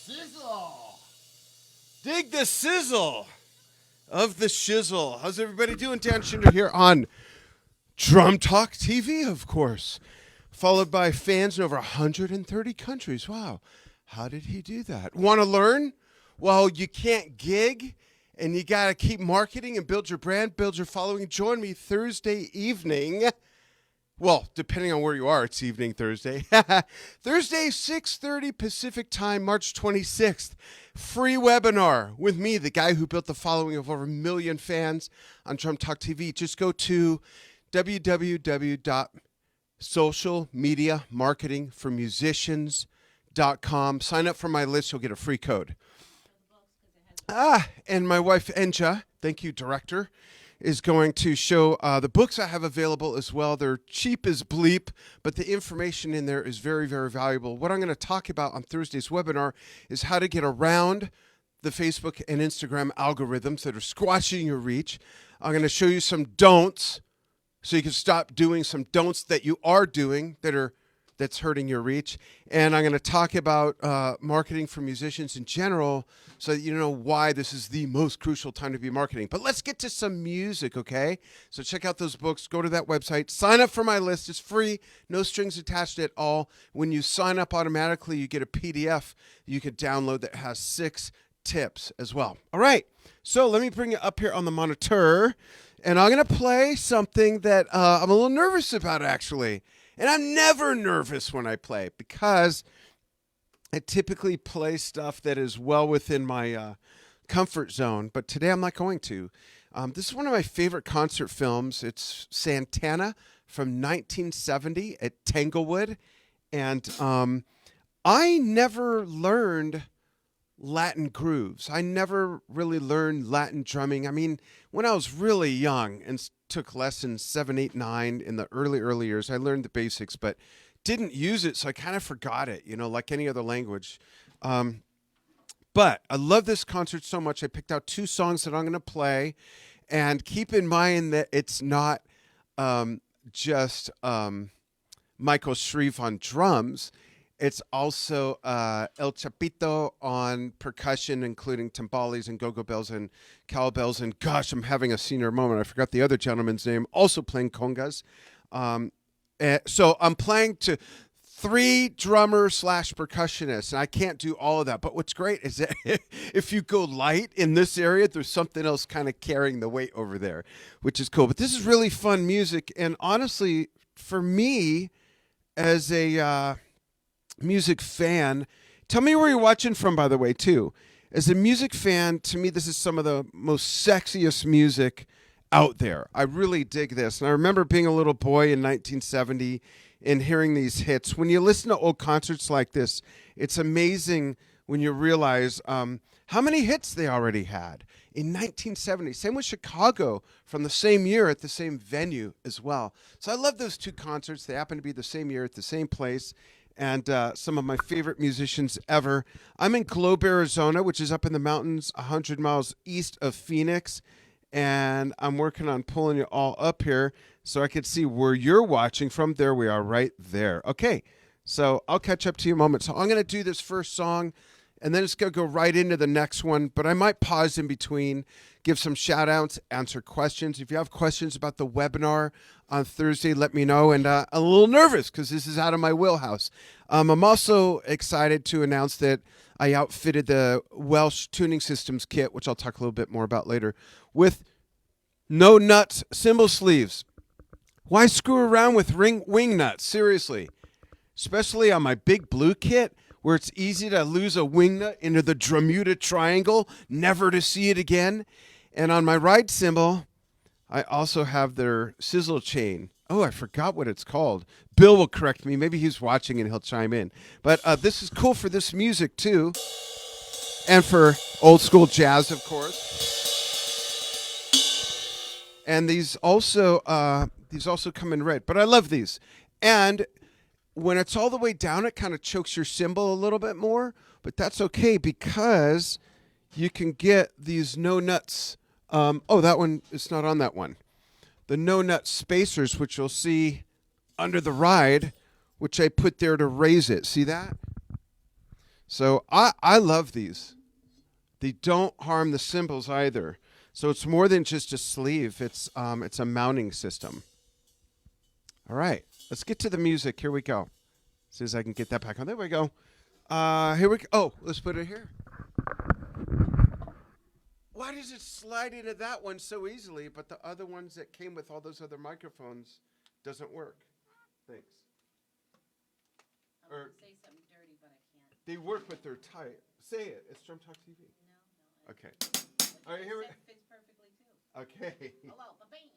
Sizzle. Dig the sizzle of the shizzle. How's everybody doing? Dan Schinder here on Drum Talk TV, of course. Followed by fans in over 130 countries. Wow. How did he do that? Want to learn? Well, you can't gig, and you got to keep marketing and build your brand, build your following. Join me Thursday evening. Well, depending on where you are, it's evening Thursday. Thursday, 6:30 Pacific time, March 26th. Free webinar with me, the guy who built the following of over 1 million fans on Drum Talk TV. Just go to www.socialmediamarketingformusicians.com. Sign up for my list. You'll get a free code. And my wife, Enja, thank you, director, is going to show the books I have available as well. They're cheap as bleep, but the information in there is very, very valuable. What I'm going to talk about on Thursday's webinar is how to get around the Facebook and Instagram algorithms that are squashing your reach. I'm going to show you some don'ts so you can stop doing some don'ts that you are doing that's hurting your reach. And I'm going to talk about marketing for musicians in general so that you know why this is the most crucial time to be marketing. But let's get to some music, okay? So check out those books. Go to that website. Sign up for my list. It's free. No strings attached at all. When you sign up automatically, you get a PDF you can download that has 6 tips as well. All right. So let me bring it up here on the monitor. And I'm going to play something that I'm a little nervous about, actually. And I'm never nervous when I play because I typically play stuff that is well within my comfort zone. But today I'm not going to. This is one of my favorite concert films. It's Santana from 1970 at Tanglewood. And I never learned Latin grooves. I never really learned Latin drumming. I mean, when I was really young and took lessons 7, 8, 9 in the early years, I learned the basics, but didn't use it, so I kind of forgot it, like any other language. But I love this concert so much. I picked out 2 songs that I'm going to play, and keep in mind that it's not just Michael Shreve on drums. It's also El Chapito on percussion, including timbales and go-go bells and cowbells. And gosh, I'm having a senior moment. I forgot the other gentleman's name, also playing congas. So I'm playing to 3 drummers / percussionists, and I can't do all of that. But what's great is that if you go light in this area, there's something else kind of carrying the weight over there, which is cool. But this is really fun music. And honestly, for me, as a music fan, tell me where you're watching from, by the way, too. As a music fan, to me, this is some of the most sexiest music out there. I really dig this. And I remember being a little boy in 1970 and hearing these hits. When you listen to old concerts like this, it's amazing when you realize how many hits they already had in 1970. Same with Chicago from the same year at the same venue as well. So I love those 2 concerts. They happen to be the same year at the same place. And some of my favorite musicians ever. I'm in Globe, Arizona, which is up in the mountains 100 miles east of Phoenix. And I'm working on pulling you all up here so I can see where you're watching from. There we are, right there. Okay, so I'll catch up to you in a moment. So I'm going to do this first song, and then it's going to go right into the next one. But I might pause in between, give some shout-outs, answer questions. If you have questions about the webinar on Thursday, let me know. And I'm a little nervous because this is out of my wheelhouse. I'm also excited to announce that I outfitted the Welsh Tuning Systems kit, which I'll talk a little bit more about later, with no nuts cymbal sleeves. Why screw around with wing nuts? Seriously. Especially on my big blue kit, where it's easy to lose a wing nut into the Bermuda Triangle, never to see it again. And on my ride cymbal, I also have their sizzle chain. Oh, I forgot what it's called. Bill will correct me. Maybe he's watching and he'll chime in. But this is cool for this music, too. And for old school jazz, of course. And these also come in red. But I love these. And when it's all the way down, it kind of chokes your cymbal a little bit more. But that's okay because you can get these no nuts. That one, it's not on that one. The no nut spacers, which you'll see under the ride, which I put there to raise it. See that? So I love these. They don't harm the cymbals either. So it's more than just a sleeve. It's a mounting system. All right, let's get to the music. Here we go. See as I can get that back on. There we go. Here we go. Oh, let's put it here. Why does it slide into that one so easily, but the other ones that came with all those other microphones doesn't work? Thanks. I want to say something dirty, but I can't. They work, but they're tight. Say it. It's Drum Talk TV. No. Okay. What All right, you here we. said fits perfectly too. Okay. Hello, the band.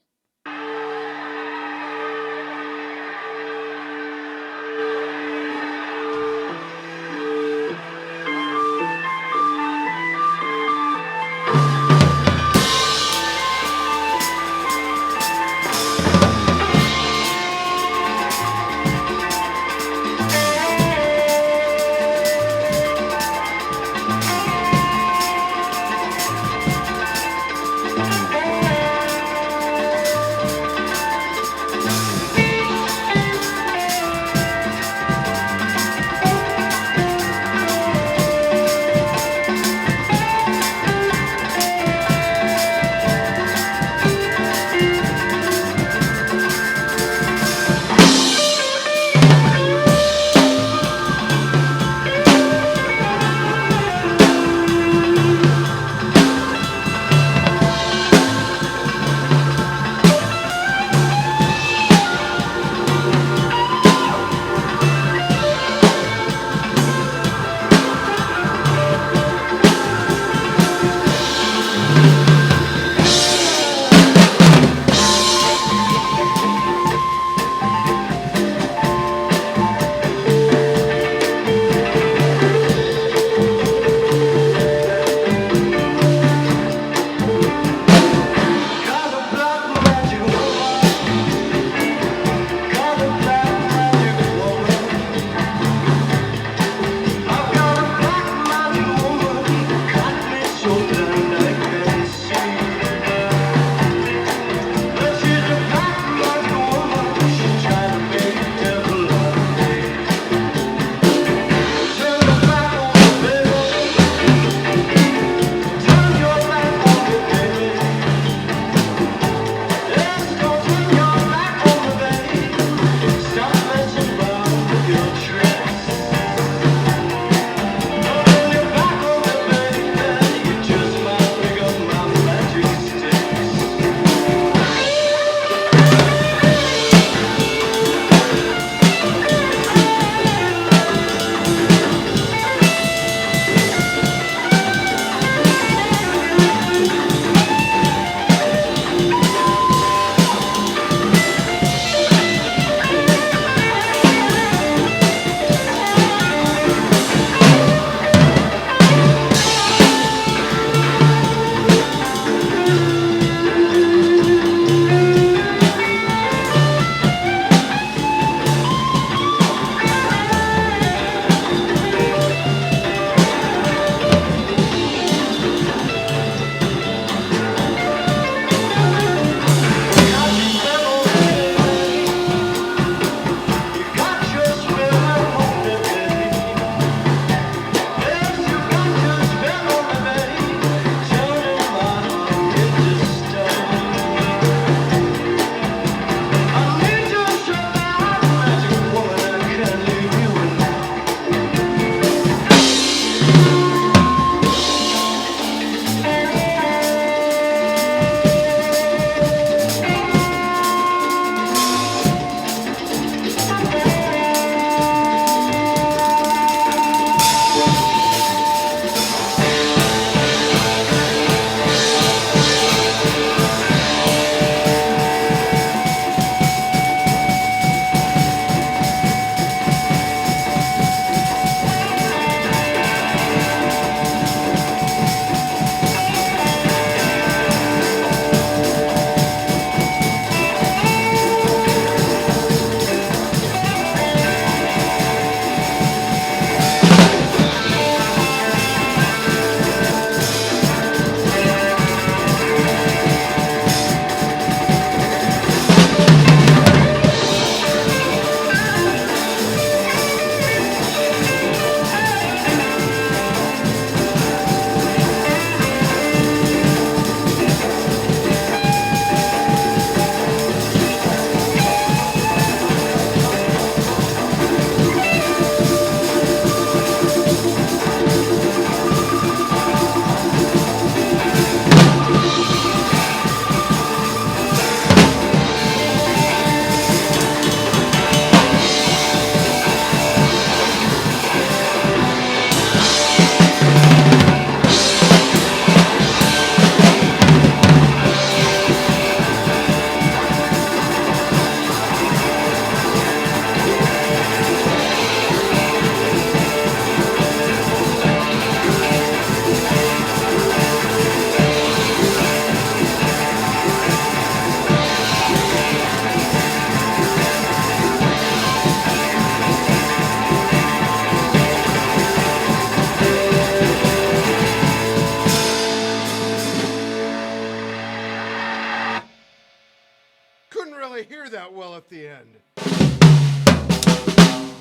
out well at the end.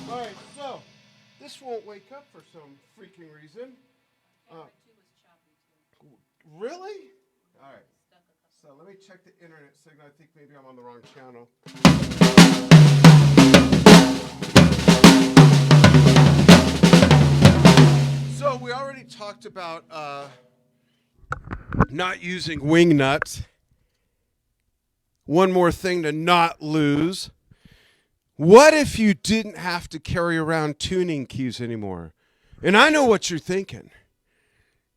All right, so this won't wake up for some freaking reason. Camera 2 was choppy too. Really? All right. Stuck a couple. So let me check the internet signal. I think maybe I'm on the wrong channel. So we already talked about not using wing nuts. One more thing to not lose. What if you didn't have to carry around tuning keys anymore? And I know what you're thinking.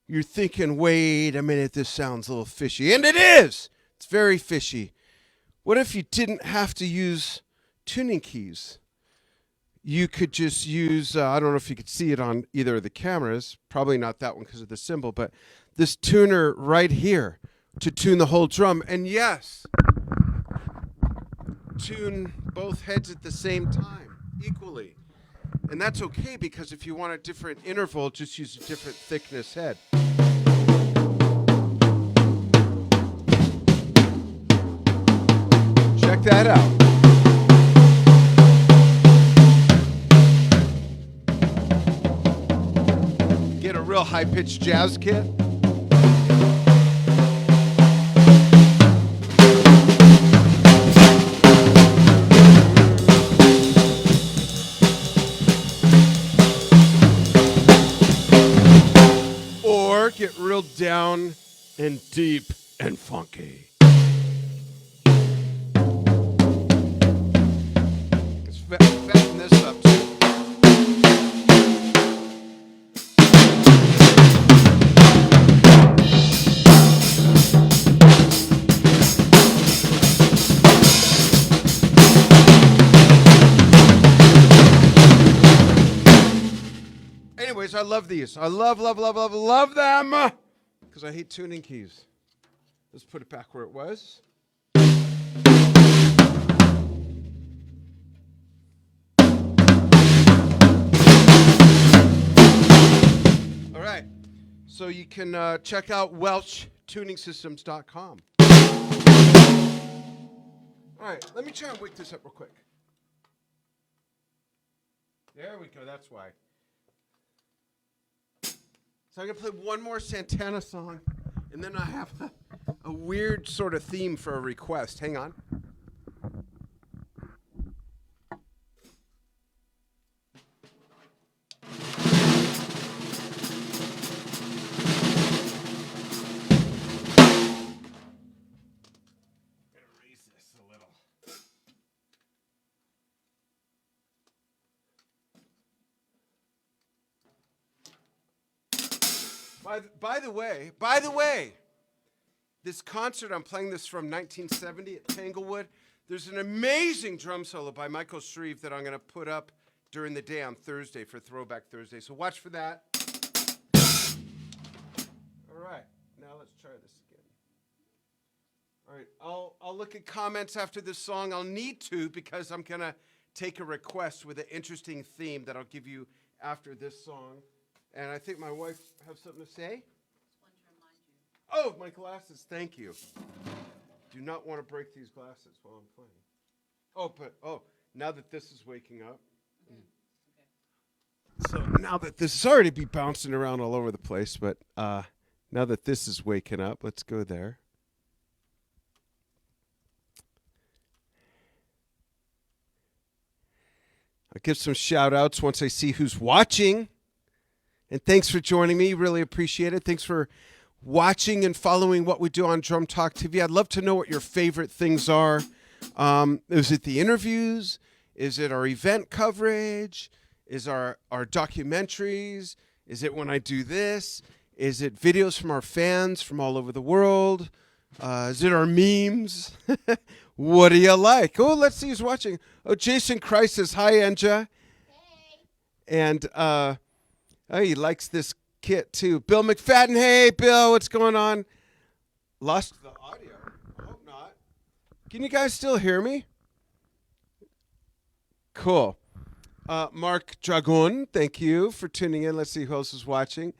You're thinking, wait a minute, this sounds a little fishy. And it is. It's very fishy. What if you didn't have to use tuning keys? You could just use, I don't know if you could see it on either of the cameras, probably not that one because of the symbol, but this tuner right here to tune the whole drum. And yes, tune both heads at the same time, equally. And that's okay because if you want a different interval, just use a different thickness head. Check that out. Get a real high-pitched jazz kit. Or get real down and deep and funky. Let's fatten this up too. Anyways, I love these. I love them. Because I hate tuning keys. Let's put it back where it was. All right. So you can check out WelchTuningsystems.com. All right. Let me try and wake this up real quick. There we go. That's why. So I'm going to play one more Santana song, and then I have a weird sort of theme for a request. Hang on. I'm going to raise this a little. By the way, this concert, I'm playing this from 1970 at Tanglewood. There's an amazing drum solo by Michael Shreve that I'm going to put up during the day on Thursday for Throwback Thursday. So watch for that. All right, now let's try this again. All right, I'll look at comments after this song. I'll need to because I'm going to take a request with an interesting theme that I'll give you after this song. And I think my wife has something to say. Just wanted to remind you. Oh, my glasses. Thank you. Do not want to break these glasses while I'm playing. Now that this is waking up. Okay. So now that this is already be bouncing around all over the place, but now that this is waking up, let's go there. I'll give some shout outs once I see who's watching. And thanks for joining me. Really appreciate it. Thanks for watching and following what we do on Drum Talk TV. I'd love to know what your favorite things are. Is it the interviews? Is it our event coverage? Is our documentaries? Is it when I do this? Is it videos from our fans from all over the world? Is it our memes? What do you like? Oh, let's see who's watching. Oh, Jason Christ says, hi, Enja. Hey. And he likes this kit, too. Bill McFadden, hey, Bill, what's going on? Lost the audio. I hope not. Can you guys still hear me? Cool. Mark Dragon, thank you for tuning in. Let's see who else is watching.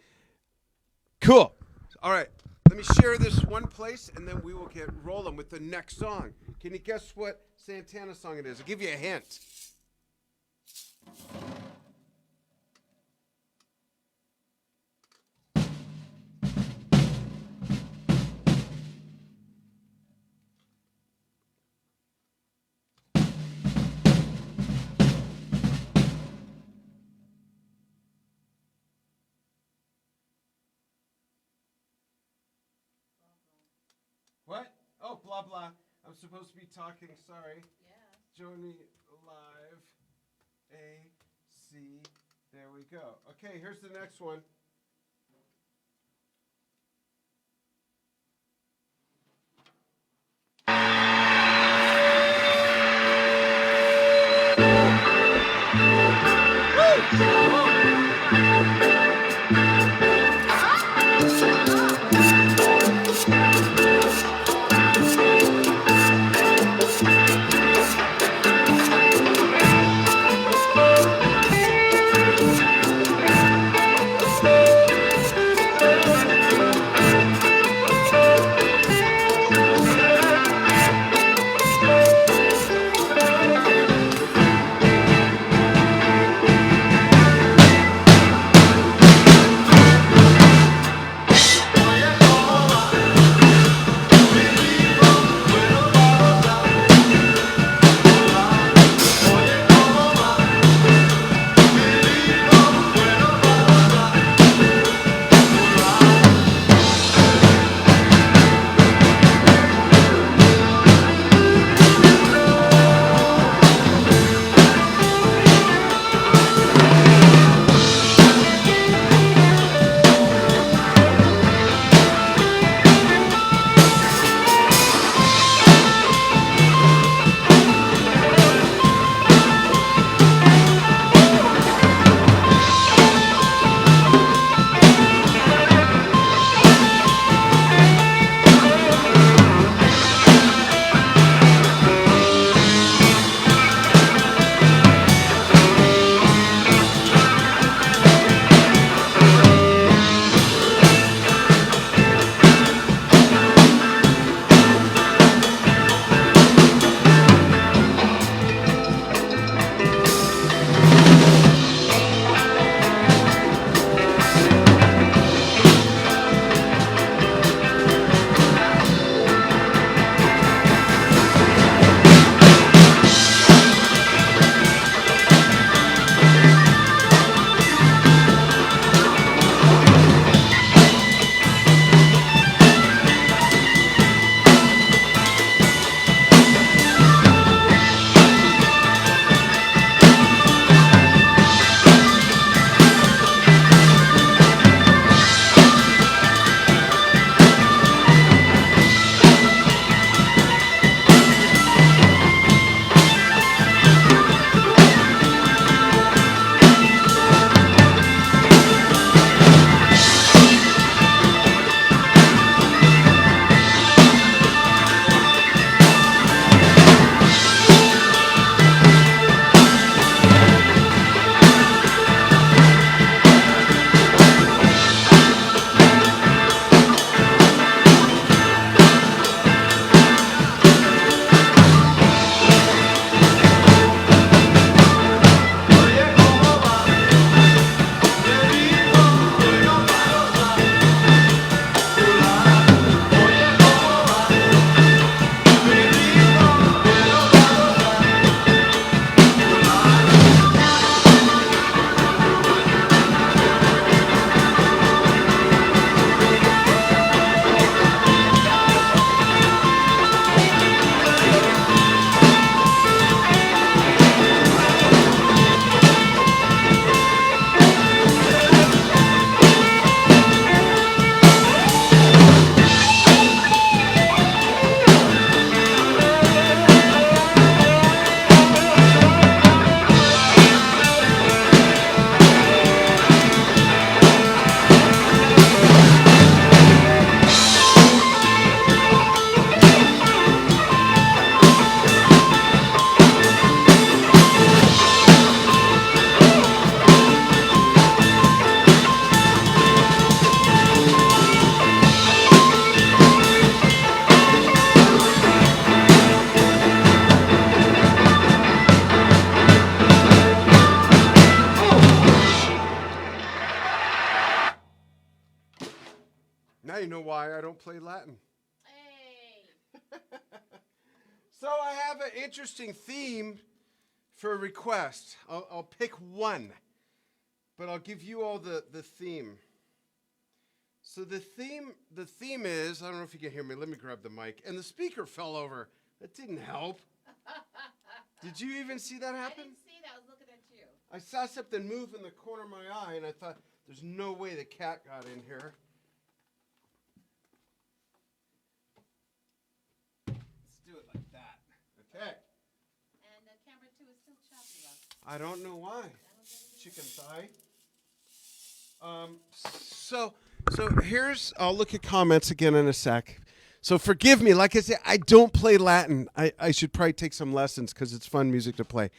Cool. All right. Let me share this one place, and then we will get rolling with the next song. Can you guess what Santana song it is? I'll give you a hint. What? Oh, blah, blah. I'm supposed to be talking. Sorry. Yeah. Joni Live. A, C. There we go. Okay, here's the next one. Now you know why I don't play Latin. Hey. So I have an interesting theme for a request. I'll pick one, but I'll give you all the theme. So the theme is, I don't know if you can hear me. Let me grab the mic. And the speaker fell over. That didn't help. Did you even see that I happen? didn't see that. I was looking at you. I saw something move in the corner of my eye, and I thought, there's no way the cat got in here. Let's do it like that. Okay. And camera 2 is still choppy, Russ. I don't know why. Chicken thigh. So here's, I'll look at comments again in a sec. So forgive me, like I said, I don't play Latin. I should probably take some lessons because it's fun music to play.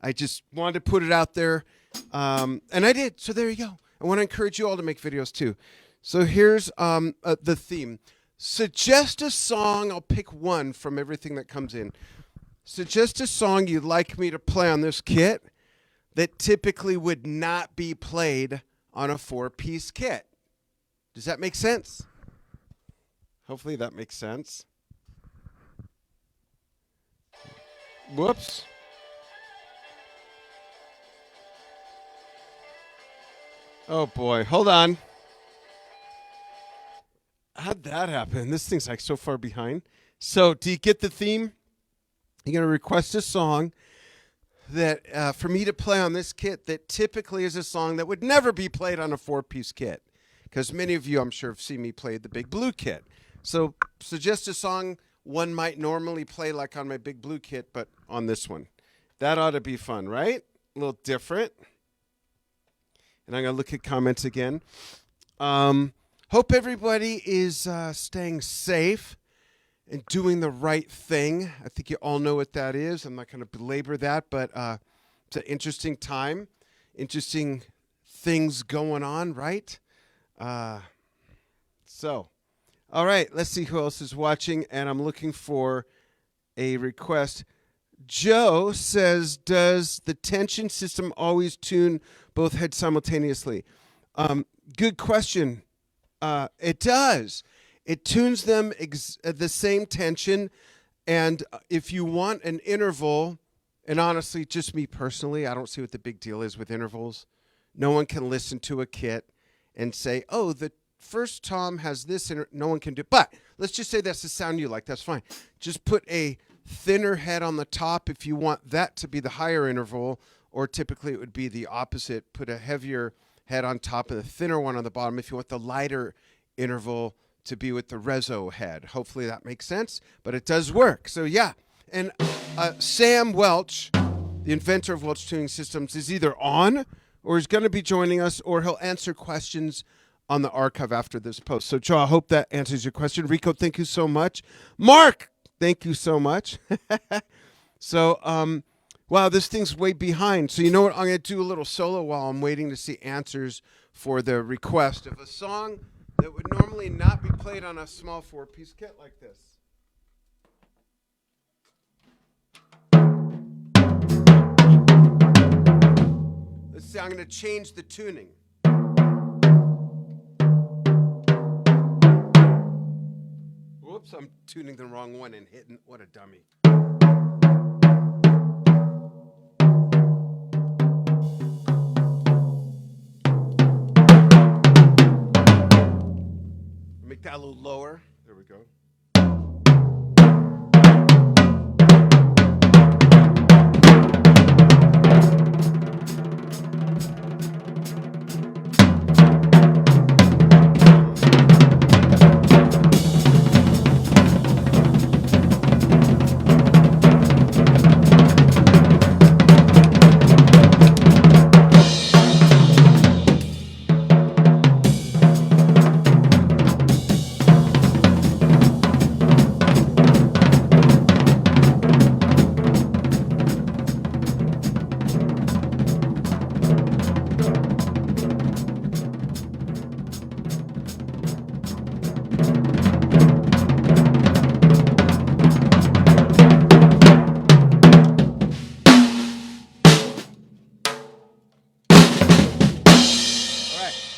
I just wanted to put it out there, and I did. So there you go. I want to encourage you all to make videos too. So here's the theme. Suggest a song. I'll pick one from everything that comes in. Suggest a song you'd like me to play on this kit that typically would not be played on a 4-piece kit. Does that make sense? Hopefully that makes sense. Whoops. Oh boy, hold on. How'd that happen? This thing's like so far behind. So do you get the theme? You're going to request a song that for me to play on this kit that typically is a song that would never be played on a 4-piece kit. Because many of you, I'm sure, have seen me play the Big Blue kit. So suggest a song one might normally play like on my Big Blue kit, but on this one. That ought to be fun, right? A little different. And I'm going to look at comments again. Hope everybody is staying safe and doing the right thing. I think you all know what that is. I'm not going to belabor that, but it's an interesting time. Interesting things going on, right? All right, let's see who else is watching, and I'm looking for a request. Joe says, does the tension system always tune both heads simultaneously? Good question. It does. It tunes them at the same tension, and if you want an interval, and honestly, just me personally, I don't see what the big deal is with intervals. No one can listen to a kit and say, oh, the first tom has this, no one can do. But let's just say that's the sound you like. That's fine. Just put a thinner head on the top if you want that to be the higher interval, or typically it would be the opposite. Put a heavier head on top and a thinner one on the bottom if you want the lighter interval to be with the reso head. Hopefully that makes sense, but it does work. So yeah, and Sam Welch, the inventor of Welch Tuning Systems, is either on or is going to be joining us, or he'll answer questions on the archive after this post. So Joe, I hope that answers your question. Rico, thank you so much. Mark, thank you so much. So, wow, this thing's way behind. So you know what? I'm going to do a little solo while I'm waiting to see answers for the request of a song that would normally not be played on a small 4-piece kit like this. Let's see, I'm going to change the tuning. Whoops, I'm tuning the wrong one and hitting. What a dummy. Make that a little lower. There we go.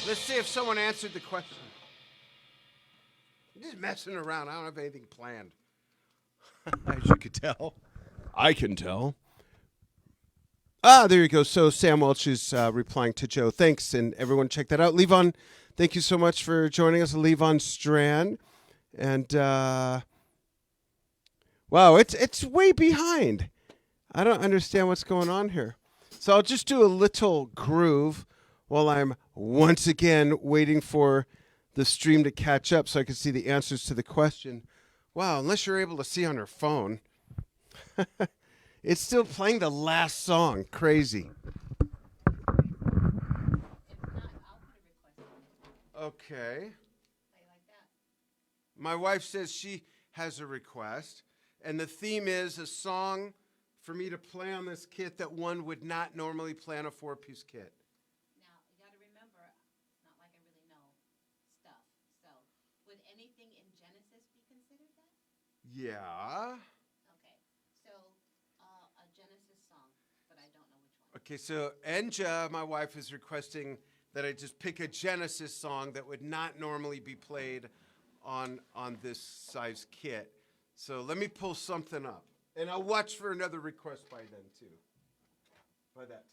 Let's see if someone answered the question. I'm just messing around. I don't have anything planned. As you could tell. I can tell. Ah, there you go. So Sam Welch is replying to Joe. Thanks, and everyone check that out. Levon, thank you so much for joining us. Levon Strand. And, wow, it's way behind. I don't understand what's going on here. So I'll just do a little groove while I'm once again waiting for the stream to catch up so I can see the answers to the question. Wow, unless you're able to see on your phone. It's still playing the last song. Crazy. If not, I'll put a request on it. Okay. Play like that. My wife says she has a request, and the theme is a song for me to play on this kit that one would not normally play on a 4-piece kit. Now, you got to remember, it's not like I really know stuff. So, would anything in Genesis be considered that? Yeah. Okay. So, a Genesis song, but I don't know which one. Okay, so Enja, my wife, is requesting that I just pick a Genesis song that would not normally be played on this size kit. So let me pull something up. And I'll watch for another request by then, too. By that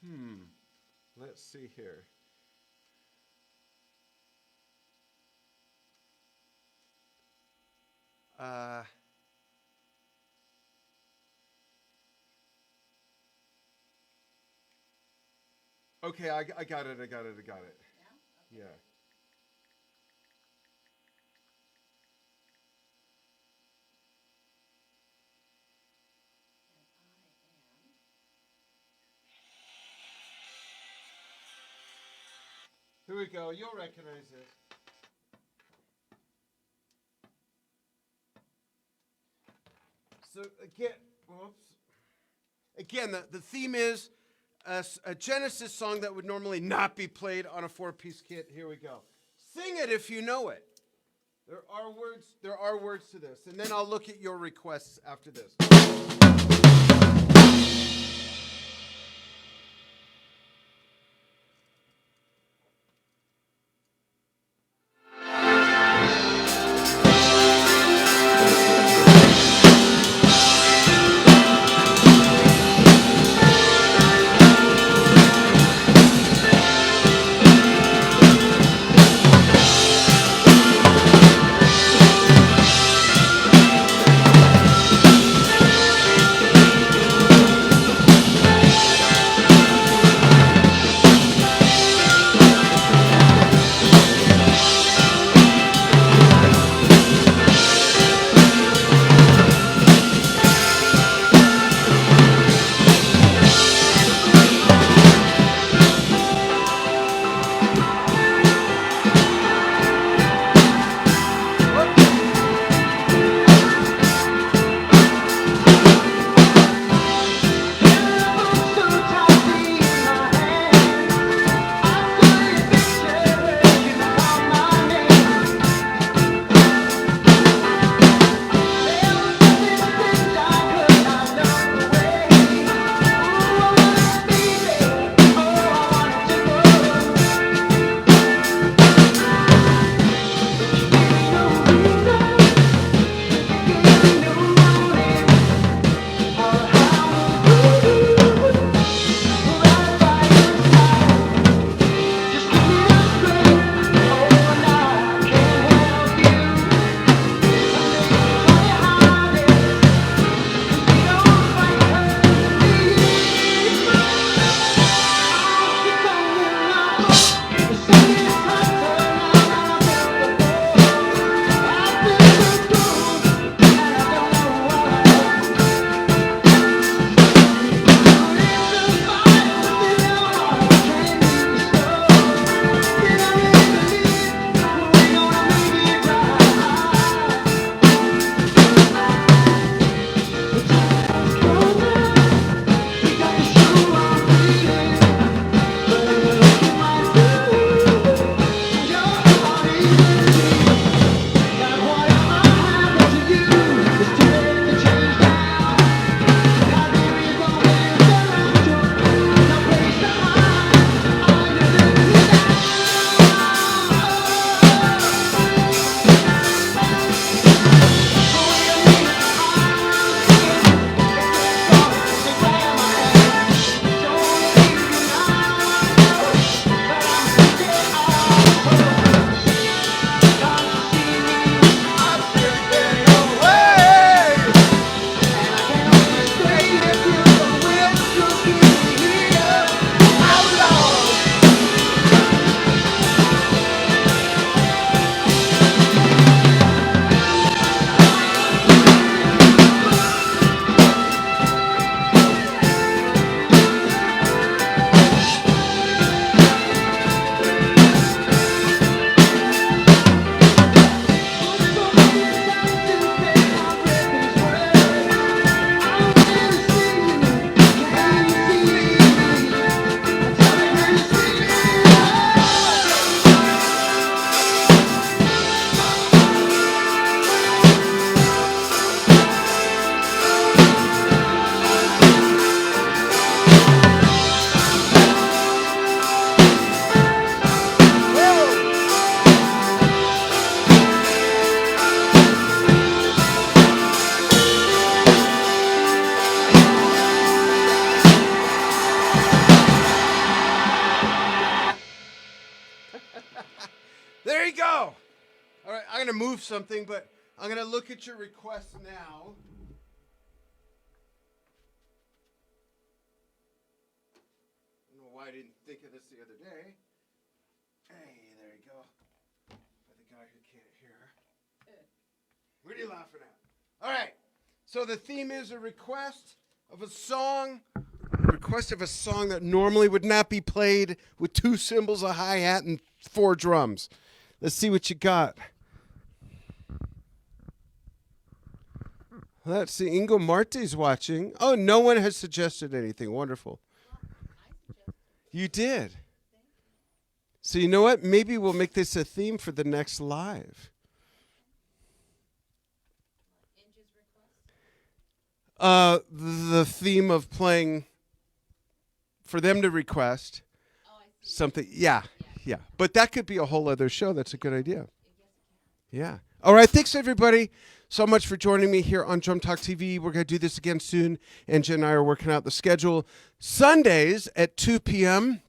time. Let's see here. Okay, I got it. Yeah? Okay. Yeah. And I am. Here we go. You'll recognize this. So again, the theme is a Genesis song that would normally not be played on a 4-piece kit. Here we go. Sing it if you know it. There are words to this, and then I'll look at your requests after this. All right, I'm going to move something, but I'm going to look at your requests now. I don't know why I didn't think of this the other day. Hey, there you go. For the guy who can't hear. What are you laughing at? All right. So the theme is a request of a song. Request of a song that normally would not be played with 2 cymbals, a hi-hat, and 4 drums. Let's see what you got. Let's see. Ingo Marte's watching. Oh, no one has suggested anything. Wonderful. You did. So you know what? Maybe we'll make this a theme for the next live. The theme of playing for them to request something. Yeah. But that could be a whole other show. That's a good idea. Yeah. All right. Thanks, everybody, so much for joining me here on Drum Talk TV. We're going to do this again soon. And Jen and I are working out the schedule. Sundays at 2 p.m.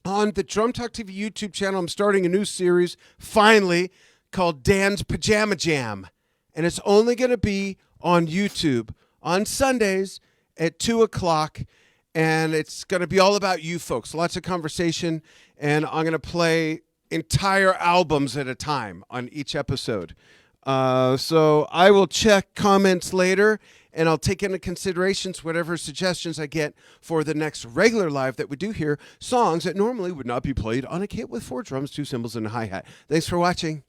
on the Drum Talk TV YouTube channel. I'm starting a new series, finally, called Dan's Pajama Jam. And it's only going to be on YouTube on Sundays at 2 o'clock. And it's going to be all about you folks. Lots of conversation. And I'm going to play entire albums at a time on each episode. So I will check comments later, and I'll take into considerations whatever suggestions I get for the next regular live that we do here. Songs that normally would not be played on a kit with 4 drums, 2 cymbals, and a hi-hat. Thanks for watching.